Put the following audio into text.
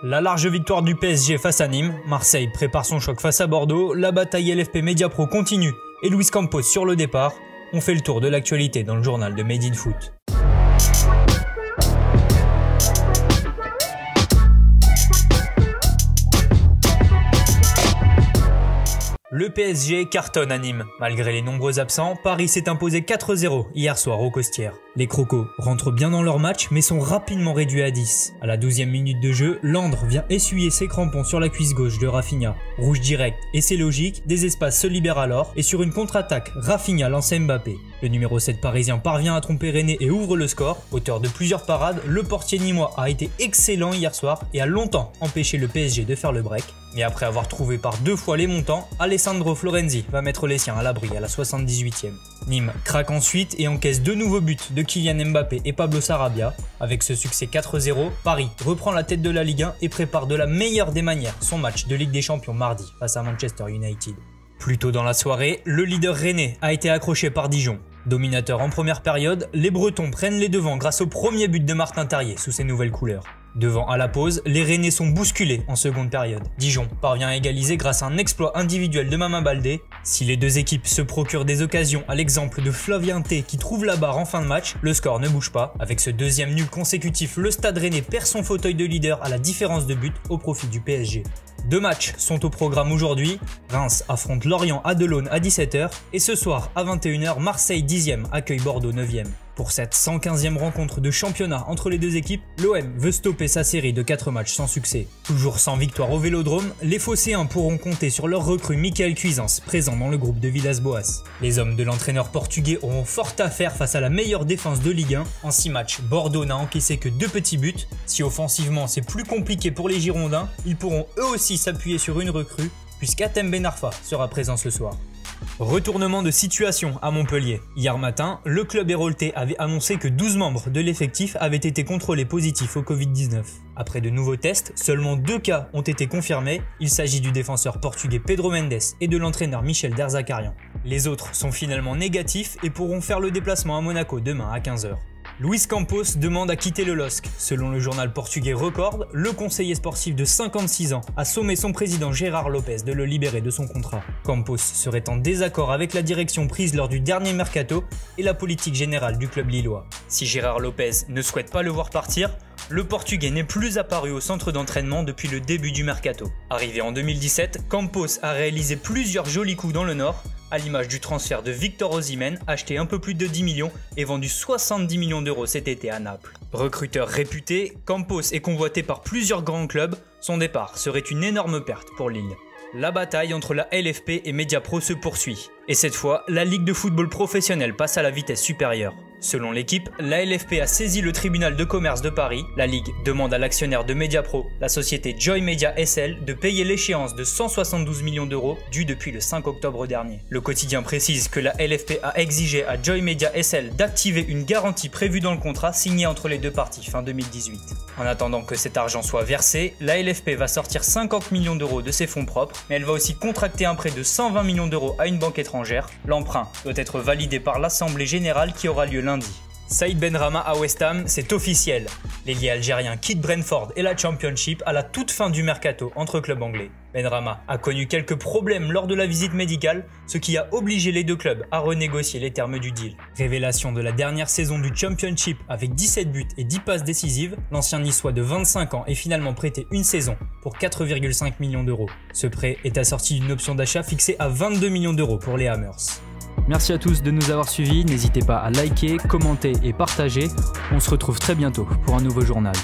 La large victoire du PSG face à Nîmes, Marseille prépare son choc face à Bordeaux, la bataille LFP Mediapro continue et Luis Campos sur le départ. On fait le tour de l'actualité dans le journal de Made in Foot. Le PSG cartonne à Nîmes. Malgré les nombreux absents, Paris s'est imposé 4-0 hier soir au Costières. Les Crocos rentrent bien dans leur match mais sont rapidement réduits à 10. À la 12e minute de jeu, Landre vient essuyer ses crampons sur la cuisse gauche de Rafinha. Rouge direct et c'est logique, des espaces se libèrent alors et sur une contre-attaque, Rafinha lance Mbappé. Le numéro 7 parisien parvient à tromper René et ouvre le score. Auteur de plusieurs parades, le portier nîmois a été excellent hier soir et a longtemps empêché le PSG de faire le break. Mais après avoir trouvé par 2 fois les montants, Alessandro Florenzi va mettre les siens à l'abri à la 78e. Nîmes craque ensuite et encaisse 2 nouveaux buts de Kylian Mbappé et Pablo Sarabia. Avec ce succès 4-0, Paris reprend la tête de la Ligue 1 et prépare de la meilleure des manières son match de Ligue des Champions mardi face à Manchester United. Plus tôt dans la soirée, le leader rennais a été accroché par Dijon. Dominateur en première période, les Bretons prennent les devants grâce au premier but de Martin Terrier sous ses nouvelles couleurs. Devant à la pause, les Rennais sont bousculés en seconde période. Dijon parvient à égaliser grâce à un exploit individuel de Mama Baldé. Si les deux équipes se procurent des occasions à l'exemple de Flavien T qui trouve la barre en fin de match, le score ne bouge pas. Avec ce deuxième nul consécutif, le Stade Rennais perd son fauteuil de leader à la différence de but au profit du PSG. 2 matchs sont au programme aujourd'hui. Reims affronte Lorient à Delaune à 17h et ce soir à 21h, Marseille 10e accueille Bordeaux 9e. Pour cette 115e rencontre de championnat entre les deux équipes, l'OM veut stopper sa série de 4 matchs sans succès. Toujours sans victoire au Vélodrome, les Phocéens pourront compter sur leur recrue Michael Cuisance, présent dans le groupe de Villas-Boas. Les hommes de l'entraîneur portugais auront fort à faire face à la meilleure défense de Ligue 1. En 6 matchs, Bordeaux n'a encaissé que 2 petits buts. Si offensivement c'est plus compliqué pour les Girondins, ils pourront eux aussi s'appuyer sur une recrue, puisqu'Atem Ben Arfa sera présent ce soir. Retournement de situation à Montpellier. Hier matin, le club héroltais avait annoncé que 12 membres de l'effectif avaient été contrôlés positifs au Covid-19. Après de nouveaux tests, seulement 2 cas ont été confirmés. Il s'agit du défenseur portugais Pedro Mendes et de l'entraîneur Michel Derzakarian. Les autres sont finalement négatifs et pourront faire le déplacement à Monaco demain à 15h. Luis Campos demande à quitter le LOSC. Selon le journal portugais Record, le conseiller sportif de 56 ans a sommé son président Gérard Lopez de le libérer de son contrat. Campos serait en désaccord avec la direction prise lors du dernier mercato et la politique générale du club lillois. Si Gérard Lopez ne souhaite pas le voir partir, le Portugais n'est plus apparu au centre d'entraînement depuis le début du mercato. Arrivé en 2017, Campos a réalisé plusieurs jolis coups dans le Nord, à l'image du transfert de Victor Osimhen, acheté un peu plus de 10 millions et vendu 70 millions d'euros cet été à Naples. Recruteur réputé, Campos est convoité par plusieurs grands clubs, son départ serait une énorme perte pour Lille. La bataille entre la LFP et Mediapro se poursuit. Et cette fois, la Ligue de football professionnel passe à la vitesse supérieure. Selon l'équipe, la LFP a saisi le tribunal de commerce de Paris. La Ligue demande à l'actionnaire de Mediapro, la société Joy Media SL, de payer l'échéance de 172 millions d'euros due depuis le 5 octobre dernier. Le quotidien précise que la LFP a exigé à Joy Media SL d'activer une garantie prévue dans le contrat signé entre les deux parties fin 2018. En attendant que cet argent soit versé, la LFP va sortir 50 millions d'euros de ses fonds propres, mais elle va aussi contracter un prêt de 120 millions d'euros à une banque étrangère. L'emprunt doit être validé par l'Assemblée Générale qui aura lieu lundi. Saïd Benrahma à West Ham, c'est officiel. L'ailier algérien quitte Brentford et la Championship à la toute fin du mercato entre clubs anglais. Benrahma a connu quelques problèmes lors de la visite médicale, ce qui a obligé les deux clubs à renégocier les termes du deal. Révélation de la dernière saison du Championship avec 17 buts et 10 passes décisives, l'ancien niçois de 25 ans est finalement prêté une saison pour 4,5 millions d'euros. Ce prêt est assorti d'une option d'achat fixée à 22 millions d'euros pour les Hammers. Merci à tous de nous avoir suivis, n'hésitez pas à liker, commenter et partager. On se retrouve très bientôt pour un nouveau journal.